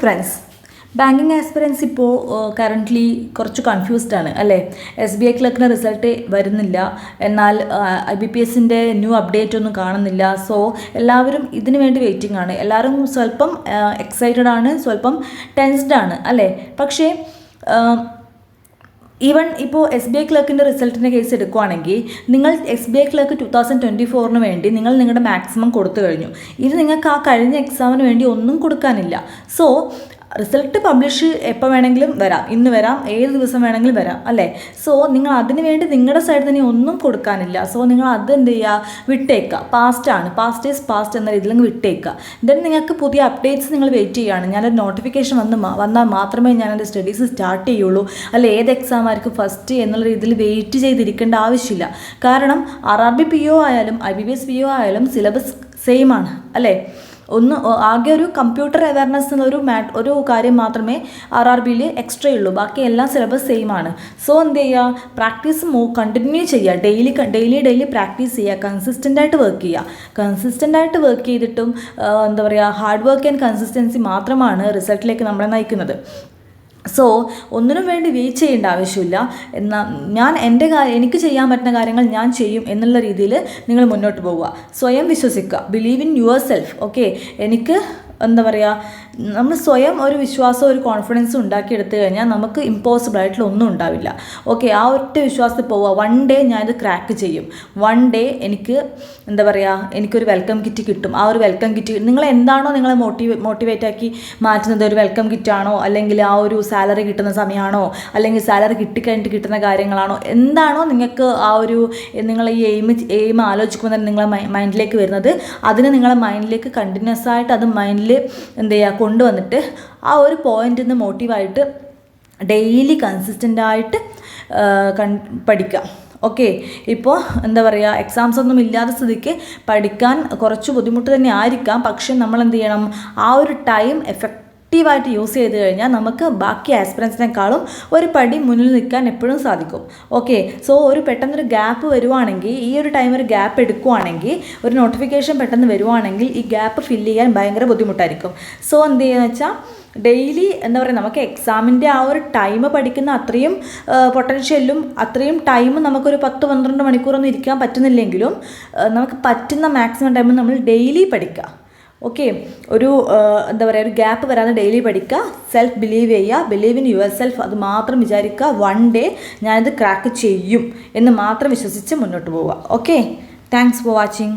Friends, banking aspirants ഇപ്പോൾ currently കുറച്ച് confused ആണ് അല്ലേ. SBI ക്ലർക്കിൻ്റെ റിസൾട്ട് വരുന്നില്ല, എന്നാൽ IBPSൻ്റെ ന്യൂ അപ്ഡേറ്റ് ഒന്നും കാണുന്നില്ല. സോ എല്ലാവരും ഇതിനു വേണ്ടി വെയിറ്റിംഗ് ആണ്. എല്ലാവരും സ്വല്പം എക്സൈറ്റഡ് ആണ്, സ്വല്പം ടെൻസ്ഡ് ആണ് അല്ലേ. പക്ഷേ ഈവൻ ഇപ്പോൾ SBI ക്ലർക്കിൻ്റെ റിസൾട്ടിൻ്റെ കേസ് എടുക്കുകയാണെങ്കിൽ നിങ്ങൾ SBI ക്ലർക്ക് 2024 വേണ്ടി നിങ്ങൾ നിങ്ങളുടെ മാക്സിമം കൊടുത്തു കഴിഞ്ഞു. ഇത് നിങ്ങൾക്ക് ആ കഴിഞ്ഞ എക്സാമിന് വേണ്ടി ഒന്നും കൊടുക്കാനില്ല. സോ റിസൾട്ട് പബ്ലിഷ് എപ്പോൾ വേണമെങ്കിലും വരാം, ഇന്ന് വരാം, ഏത് ദിവസം വേണമെങ്കിലും വരാം അല്ലേ. സോ നിങ്ങൾ അതിന് വേണ്ടി നിങ്ങളുടെ സൈഡിൽ തന്നെ ഒന്നും കൊടുക്കാനില്ല. സോ നിങ്ങൾ അത് എന്ത് ചെയ്യുക, വിട്ടേക്കുക. പാസ്റ്റ് ഈസ് പാസ്റ്റ് എന്ന രീതിയിൽ വിട്ടേക്കുക. ദെൻ നിങ്ങൾക്ക് പുതിയ അപ്ഡേറ്റ്സ് നിങ്ങൾ വെയിറ്റ് ചെയ്യുകയാണ്. ഞാനൊരു നോട്ടിഫിക്കേഷൻ വന്നാൽ മാത്രമേ ഞാനെൻ്റെ സ്റ്റഡീസ് സ്റ്റാർട്ട് ചെയ്യുള്ളൂ, അല്ല ഏത് എക്സാം ആയിരിക്കും ഫസ്റ്റ് എന്നുള്ള രീതിയിൽ വെയിറ്റ് ചെയ്തിരിക്കേണ്ട ആവശ്യമില്ല. കാരണം RRB PO ആയാലും IBPS PO ആയാലും സിലബസ് സെയിം ആണ് അല്ലേ. ആകെ ഒരു കമ്പ്യൂട്ടർ അവയർനെസ് എന്നൊരു ഒരു കാര്യം മാത്രമേ RRBയിൽ എക്സ്ട്രാ ഉള്ളൂ, ബാക്കി എല്ലാം സിലബസ് സെയിം ആണ്. സോ എന്ത് ചെയ്യുക, പ്രാക്ടീസ് കണ്ടിന്യൂ ചെയ്യുക. ഡെയിലി പ്രാക്ടീസ് ചെയ്യുക, കൺസിസ്റ്റൻ്റായിട്ട് വർക്ക് ചെയ്തിട്ടും എന്താ പറയുക, ഹാർഡ് വർക്ക് ആൻഡ് കൺസിസ്റ്റൻസി മാത്രമാണ് റിസൾട്ടിലേക്ക് നമ്മളെ നയിക്കുന്നത്. സോ ഒന്നിനും വേണ്ടി വെയിറ്റ് ചെയ്യേണ്ട ആവശ്യമില്ല. എന്നാൽ എനിക്ക് ചെയ്യാൻ പറ്റുന്ന കാര്യങ്ങൾ ഞാൻ ചെയ്യും എന്നുള്ള രീതിയിൽ നിങ്ങൾ മുന്നോട്ട് പോവുക. സ്വയം വിശ്വസിക്കുക, believe in your self. Okay, എനിക്ക് എന്താ പറയുക, നമ്മൾ സ്വയം ഒരു വിശ്വാസം, ഒരു കോൺഫിഡൻസ് ഉണ്ടാക്കിയെടുത്തു കഴിഞ്ഞാൽ നമുക്ക് ഇമ്പോസിബിൾ ആയിട്ടുള്ള ഒന്നും ഉണ്ടാവില്ല. ഓക്കെ, ആ ഒറ്റ വിശ്വാസത്തിൽ പോവുക. വൺ ഡേ ഞാനിത് ക്രാക്ക് ചെയ്യും. വൺ ഡേ എനിക്ക് എന്താ പറയുക, എനിക്കൊരു വെൽക്കം കിറ്റ് കിട്ടും. ആ ഒരു വെൽക്കം കിറ്റ് നിങ്ങൾ എന്താണോ നിങ്ങളെ മോട്ടിവേറ്റ് ആക്കി മാറ്റുന്നത്, ഒരു വെൽക്കം കിറ്റാണോ, അല്ലെങ്കിൽ ആ ഒരു സാലറി കിട്ടുന്ന സമയമാണോ, അല്ലെങ്കിൽ സാലറി കിട്ടിക്കഴിഞ്ഞിട്ട് കിട്ടുന്ന കാര്യങ്ങളാണോ, എന്താണോ നിങ്ങൾക്ക് ആ ഒരു നിങ്ങൾ ഈ എയിം ആലോചിക്കുമ്പോൾ തന്നെ നിങ്ങളെ മൈൻഡിലേക്ക് വരുന്നത്, അതിന് നിങ്ങളെ മൈൻഡിലേക്ക് കണ്ടിന്യൂസ് ആയിട്ട് അത് മൈൻഡിൽ എന്ത് ചെയ്യുക, കൊണ്ടുവന്നിട്ട് ആ ഒരു പോയിന്റിൽ നിന്ന് മോട്ടീവായിട്ട് ഡെയിലി കൺസിസ്റ്റൻ്റായിട്ട് പഠിക്കുക. ഓക്കെ, ഇപ്പോൾ എന്താ പറയുക, എക്സാംസ് ഒന്നും ഇല്ലാത്ത സ്ഥിതിക്ക് പഠിക്കാൻ കുറച്ച് ബുദ്ധിമുട്ട് തന്നെ ആയിരിക്കാം. പക്ഷെ നമ്മൾ എന്ത് ചെയ്യണം, ആ ഒരു ടൈം എഫക്റ്റീവായിട്ട് യൂസ് ചെയ്ത് കഴിഞ്ഞാൽ നമുക്ക് ബാക്കി ആസ്പിറൻസിനേക്കാളും ഒരു പടി മുന്നിൽ നിൽക്കാൻ എപ്പോഴും സാധിക്കും. ഓക്കെ, സോ പെട്ടെന്നൊരു ഗ്യാപ്പ് വരുവാണെങ്കിൽ, ഈ ഒരു ടൈം ഒരു ഗ്യാപ്പ് എടുക്കുവാണെങ്കിൽ, ഒരു നോട്ടിഫിക്കേഷൻ പെട്ടെന്ന് വരുവാണെങ്കിൽ ഈ ഗ്യാപ്പ് ഫില്ല് ചെയ്യാൻ ഭയങ്കര ബുദ്ധിമുട്ടായിരിക്കും. സോ എന്ത് ചെയ്യുക വെച്ചാൽ ഡെയിലി എന്താ പറയുക, നമുക്ക് എക്സാമിൻ്റെ ആ ഒരു ടൈം പഠിക്കുന്ന അത്രയും പൊട്ടൻഷ്യലും അത്രയും ടൈം നമുക്കൊരു 10-12 മണിക്കൂറൊന്നും ഇരിക്കാൻ പറ്റുന്നില്ലെങ്കിലും നമുക്ക് പറ്റുന്ന മാക്സിമം ടൈം നമ്മൾ ഡെയിലി പഠിക്കുക. ഓക്കെ, എന്താ പറയുക, ഒരു ഗ്യാപ്പ് വരാതെ ഡെയിലി പഠിക്കുക. Self believe in your self, അത് മാത്രം വിചാരിക്കുക. വൺ ഡേ ഞാനിത് ക്രാക്ക് ചെയ്യും എന്ന് മാത്രം വിശ്വസിച്ച് മുന്നോട്ട് പോവുക. Okay, thanks for watching.